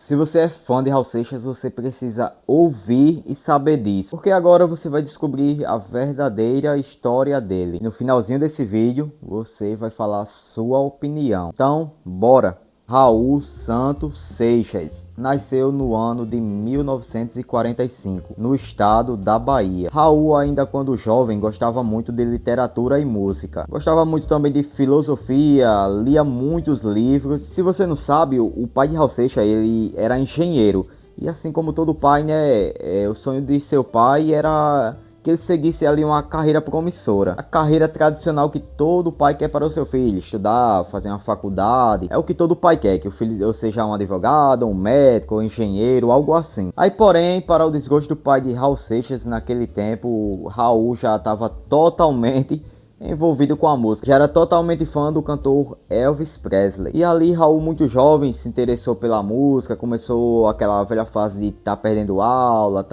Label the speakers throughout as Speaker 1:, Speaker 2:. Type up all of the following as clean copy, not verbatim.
Speaker 1: Se você é fã de Raul Seixas, você precisa ouvir e saber disso, porque agora você vai descobrir a verdadeira história dele. No finalzinho desse vídeo, você vai falar sua opinião. Então, bora! Raul Santos Seixas nasceu no ano de 1945, no estado da Bahia. Raul, ainda quando jovem, gostava muito de literatura e música. Gostava muito também de filosofia, lia muitos livros. Se você não sabe, o pai de Raul Seixas, ele era engenheiro. E assim como todo pai, né, o sonho de seu pai era que ele seguisse ali uma carreira promissora. A carreira tradicional que todo pai quer para o seu filho. Estudar, fazer uma faculdade. É o que todo pai quer, que o filho seja um advogado, um médico, um engenheiro, algo assim. Aí, porém, para o desgosto do pai de Raul Seixas, naquele tempo, Raul já estava totalmente envolvido com a música. Já era totalmente fã do cantor Elvis Presley. E ali Raul, muito jovem, se interessou pela música, começou aquela velha fase de tá perdendo aula,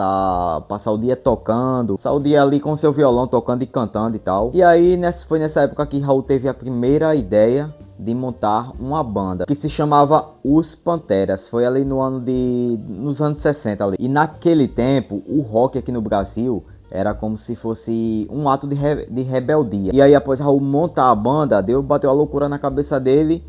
Speaker 1: passar o dia tocando, passar o dia ali com seu violão tocando e cantando e tal. E aí foi nessa época que Raul teve a primeira ideia de montar uma banda que se chamava Os Panteras. Foi ali nos anos 60 ali. E naquele tempo, o rock aqui no Brasil era como se fosse um ato de rebeldia. E aí, após Raul montar a banda, bateu a loucura na cabeça dele,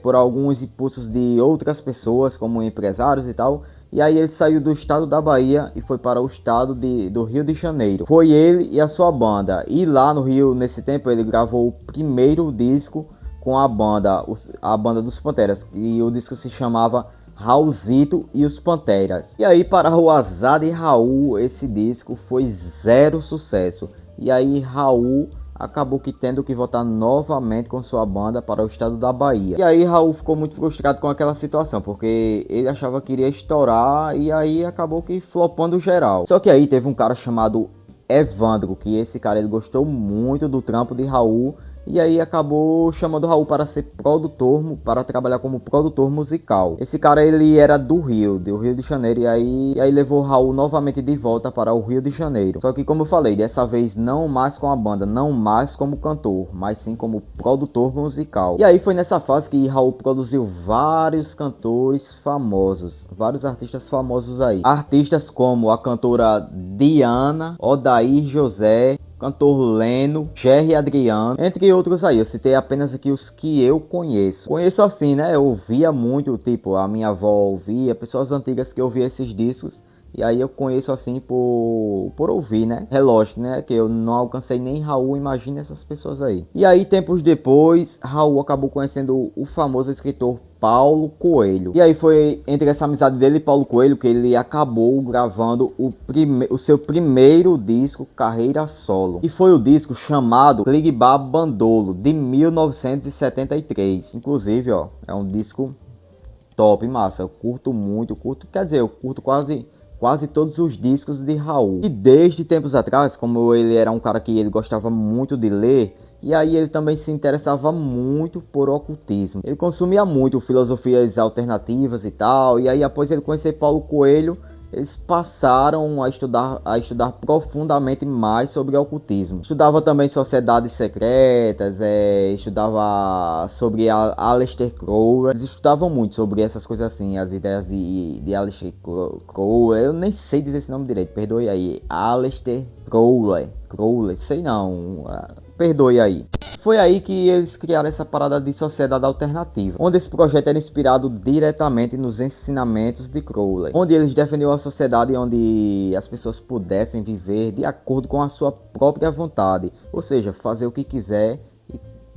Speaker 1: por alguns impulsos de outras pessoas, como empresários e tal. E aí ele saiu do estado da Bahia e foi para o estado do Rio de Janeiro. Foi ele e a sua banda. E lá no Rio, nesse tempo, ele gravou o primeiro disco com a banda dos Panteras. E o disco se chamava Raulzito e os Panteras. E aí, para o azar de Raul, esse disco foi zero sucesso. E aí Raul acabou tendo que voltar novamente com sua banda para o estado da Bahia. E aí Raul ficou muito frustrado com aquela situação, porque ele achava que iria estourar e aí acabou flopando geral. Só que aí teve um cara chamado Evandro, que esse cara ele gostou muito do trampo de Raul. E aí acabou chamando Raul para ser produtor, para trabalhar como produtor musical. Esse cara ele era do Rio de Janeiro, e aí levou Raul novamente de volta para o Rio de Janeiro. Só que, como eu falei, dessa vez não mais com a banda, não mais como cantor, mas sim como produtor musical. E aí foi nessa fase que Raul produziu vários cantores famosos, vários artistas famosos aí. Artistas como a cantora Diana, Odair José, cantor Leno, Jerry Adriano, entre outros aí. Eu citei apenas aqui os que eu conheço. Conheço assim, né? Eu ouvia muito, tipo, a minha avó ouvia, pessoas antigas que ouviam esses discos. E aí eu conheço assim por ouvir, né? Relógio, né? Que eu não alcancei nem Raul, imagina essas pessoas aí. E aí, tempos depois, Raul acabou conhecendo o famoso escritor Paulo Coelho. E aí foi entre essa amizade dele e Paulo Coelho que ele acabou gravando o seu primeiro disco, carreira solo. E foi o disco chamado Cligbá Bandolo, de 1973. Inclusive, ó, é um disco top, massa. Eu curto muito, quer dizer, eu curto quase todos os discos de Raul. E desde tempos atrás, como ele era um cara que ele gostava muito de ler, e aí ele também se interessava muito por ocultismo. Ele consumia muito filosofias alternativas e tal, e aí após ele conhecer Paulo Coelho, eles passaram a estudar profundamente mais sobre ocultismo. Estudava também sociedades secretas, estudava sobre Aleister Crowley. Eles estudavam muito sobre essas coisas assim, as ideias de Aleister Crowley. Eu nem sei dizer esse nome direito, perdoe aí. Aleister Crowley, sei não, perdoe aí. Foi aí que eles criaram essa parada de sociedade alternativa, onde esse projeto era inspirado diretamente nos ensinamentos de Crowley, onde eles defendiam a sociedade onde as pessoas pudessem viver de acordo com a sua própria vontade, ou seja, fazer o que quiser.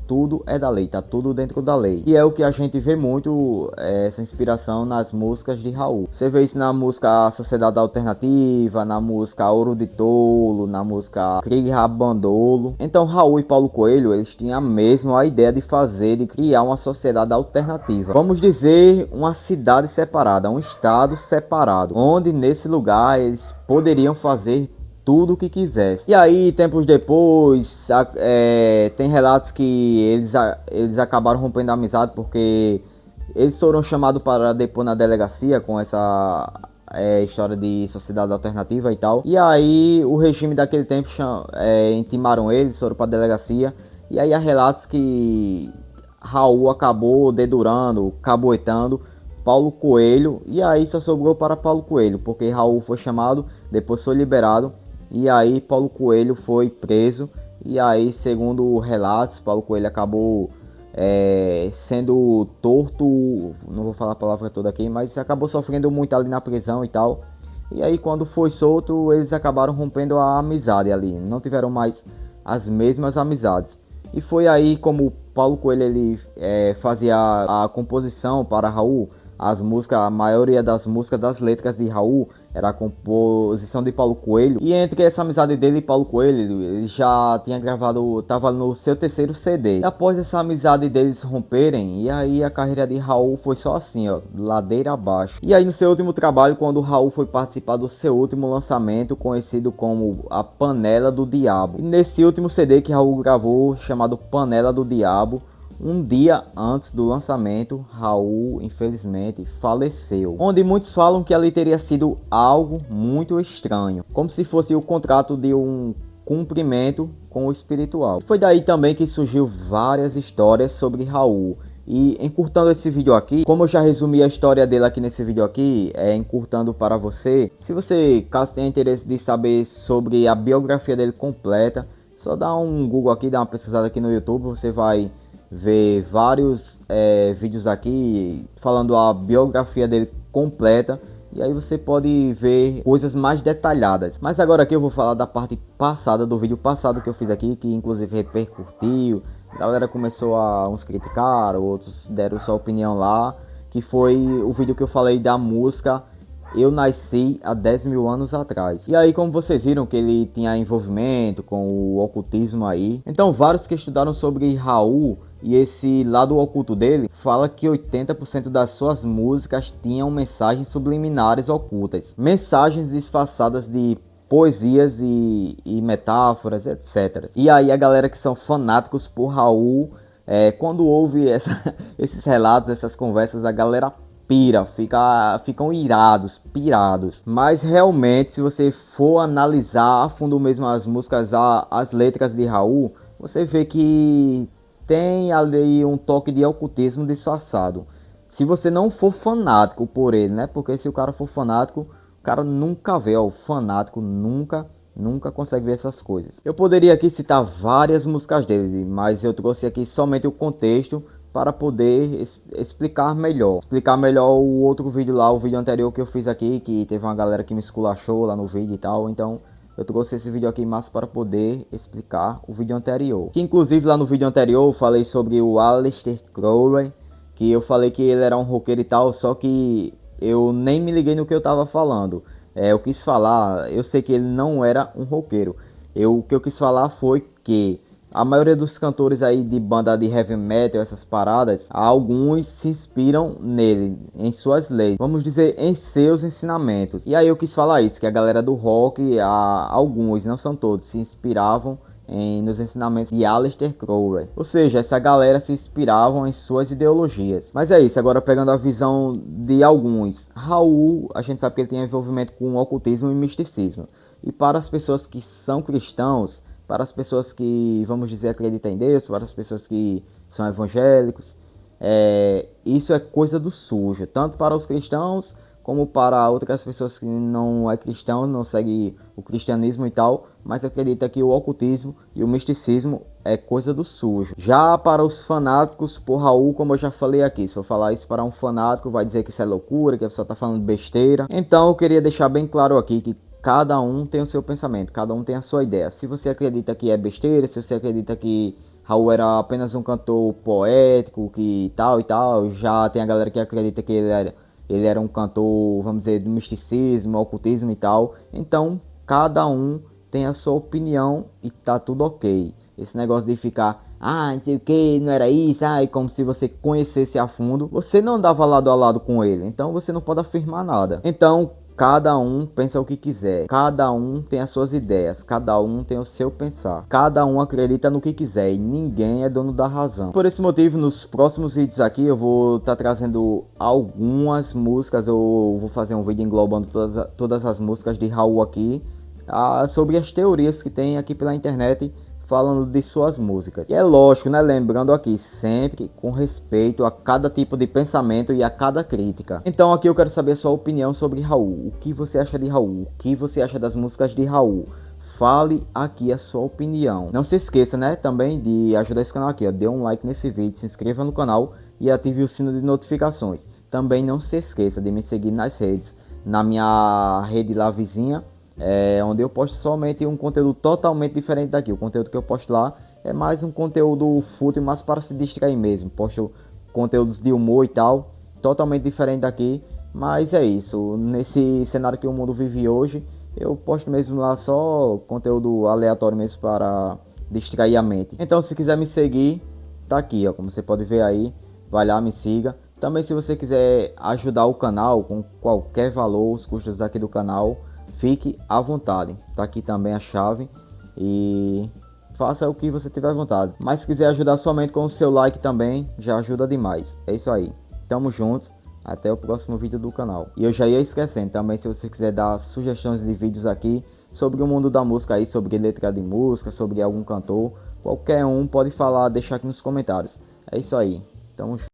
Speaker 1: Tudo é da lei, tá tudo dentro da lei. E é o que a gente vê muito, essa inspiração nas músicas de Raul. Você vê isso na música Sociedade Alternativa, na música Ouro de Tolo, na música Criar Bandolo. Então Raul e Paulo Coelho, eles tinham mesmo a ideia de criar uma sociedade alternativa. Vamos dizer, uma cidade separada, um estado separado, onde nesse lugar eles poderiam fazer tudo o que quisesse. E aí, tempos depois, tem relatos que eles acabaram rompendo a amizade porque eles foram chamados para depor na delegacia com essa história de sociedade alternativa e tal. E aí, o regime daquele tempo intimaram eles, foram para a delegacia. E aí, há relatos que Raul acabou dedurando, caboetando Paulo Coelho, e aí só sobrou para Paulo Coelho, porque Raul foi chamado, depois foi liberado, e aí Paulo Coelho foi preso, e aí, segundo relatos, Paulo Coelho acabou sendo torto, não vou falar a palavra toda aqui, mas acabou sofrendo muito ali na prisão e tal. E aí quando foi solto, eles acabaram rompendo a amizade ali, não tiveram mais as mesmas amizades. E foi aí como Paulo Coelho ele fazia a composição para Raul, as músicas, a maioria das músicas, das letras de Raul era a composição de Paulo Coelho. E entre essa amizade dele e Paulo Coelho, ele já tinha gravado, tava no seu terceiro CD. E após essa amizade deles romperem, e aí a carreira de Raul foi só assim, ó, ladeira abaixo. E aí no seu último trabalho, quando Raul foi participar do seu último lançamento, conhecido como A Panela do Diabo. E nesse último CD que Raul gravou, chamado Panela do Diabo, um dia antes do lançamento, Raul infelizmente faleceu, onde muitos falam que ali teria sido algo muito estranho, como se fosse o contrato de um cumprimento com o espiritual. Foi daí também que surgiu várias histórias sobre Raul. E encurtando esse vídeo aqui, como eu já resumi a história dele aqui nesse vídeo aqui, encurtando para você, se você caso tenha interesse de saber sobre a biografia dele completa, só dá um Google aqui, dá uma pesquisada aqui no YouTube, você vai ver vários vídeos aqui falando a biografia dele completa, e aí você pode ver coisas mais detalhadas. Mas agora aqui eu vou falar da parte passada do vídeo passado que eu fiz aqui, que inclusive repercutiu, a galera começou a uns criticar, outros deram sua opinião lá, que foi o vídeo que eu falei da música Eu Nasci há 10 mil anos atrás. E aí, como vocês viram que ele tinha envolvimento com o ocultismo aí, então vários que estudaram sobre Raul e esse lado oculto dele, fala que 80% das suas músicas tinham mensagens subliminares ocultas, mensagens disfarçadas de poesias e metáforas, etc. E aí a galera que são fanáticos por Raul, quando ouve esses relatos, essas conversas, a galera pira, ficam irados, pirados. Mas realmente, se você for analisar a fundo mesmo as músicas, as letras de Raul, você vê que tem ali um toque de ocultismo disfarçado. Se você não for fanático por ele, né? Porque se o cara for fanático, o cara nunca vê, ó, o fanático nunca consegue ver essas coisas. Eu poderia aqui citar várias músicas dele, mas eu trouxe aqui somente o contexto para poder explicar melhor o outro vídeo lá, o vídeo anterior que eu fiz aqui, que teve uma galera que me esculachou lá no vídeo e tal. Então eu trouxe esse vídeo aqui mais para poder explicar o vídeo anterior, que inclusive lá no vídeo anterior eu falei sobre o Aleister Crowley, que eu falei que ele era um roqueiro e tal, só que eu nem me liguei no que eu tava falando. Eu quis falar, eu sei que ele não era um roqueiro. O que eu quis falar foi que a maioria dos cantores aí de banda de heavy metal, essas paradas, alguns se inspiram nele, em suas leis, vamos dizer, em seus ensinamentos. E aí eu quis falar isso, que a galera do rock, alguns, não são todos, se inspiravam nos ensinamentos de Aleister Crowley. Ou seja, essa galera se inspiravam em suas ideologias. Mas é isso, agora pegando a visão de alguns. Raul, a gente sabe que ele tem envolvimento com ocultismo e misticismo. E para as pessoas que são cristãos, para as pessoas que, vamos dizer, acreditam em Deus, para as pessoas que são evangélicos, isso é coisa do sujo, tanto para os cristãos como para outras pessoas que não é cristão, não segue o cristianismo e tal, mas acredita que o ocultismo e o misticismo é coisa do sujo. Já para os fanáticos por Raul, como eu já falei aqui, se eu falar isso para um fanático, vai dizer que isso é loucura, que a pessoa está falando besteira. Então eu queria deixar bem claro aqui que cada um tem o seu pensamento, cada um tem a sua ideia. Se você acredita que é besteira, se você acredita que Raul era apenas um cantor poético, que tal e tal, já tem a galera que acredita que ele era um cantor, vamos dizer, do misticismo, ocultismo e tal. Então, cada um tem a sua opinião e tá tudo ok. Esse negócio de ficar, não sei o que, não era isso, como se você conhecesse a fundo. Você não andava lado a lado com ele, então você não pode afirmar nada. Então, cada um pensa o que quiser, cada um tem as suas ideias, cada um tem o seu pensar, cada um acredita no que quiser e ninguém é dono da razão. Por esse motivo, nos próximos vídeos aqui eu vou estar trazendo algumas músicas, eu vou fazer um vídeo englobando todas as músicas de Raul aqui, sobre as teorias que tem aqui pela internet falando de suas músicas. E é lógico, né? Lembrando aqui, sempre com respeito a cada tipo de pensamento e a cada crítica. Então aqui eu quero saber a sua opinião sobre Raul. O que você acha de Raul? O que você acha das músicas de Raul? Fale aqui a sua opinião. Não se esqueça, né, também de ajudar esse canal aqui, ó. Dê um like nesse vídeo, se inscreva no canal e ative o sino de notificações. Também não se esqueça de me seguir nas redes, na minha rede lá vizinha, onde eu posto somente um conteúdo totalmente diferente daqui. O conteúdo que eu posto lá é mais um conteúdo fútil, mais para se distrair mesmo. Posto conteúdos de humor e tal, totalmente diferente daqui. Mas é isso, nesse cenário que o mundo vive hoje, eu posto mesmo lá só conteúdo aleatório mesmo para distrair a mente. Então se quiser me seguir, tá aqui, ó, como você pode ver aí, vai lá, me siga. Também se você quiser ajudar o canal com qualquer valor, os custos aqui do canal, fique à vontade. Tá aqui também a chave e faça o que você tiver vontade. Mas se quiser ajudar somente com o seu like também, já ajuda demais. É isso aí. Tamo juntos. Até o próximo vídeo do canal. E eu já ia esquecendo também, se você quiser dar sugestões de vídeos aqui sobre o mundo da música aí, sobre letra de música, sobre algum cantor, qualquer um pode falar, deixar aqui nos comentários. É isso aí. Tamo junto.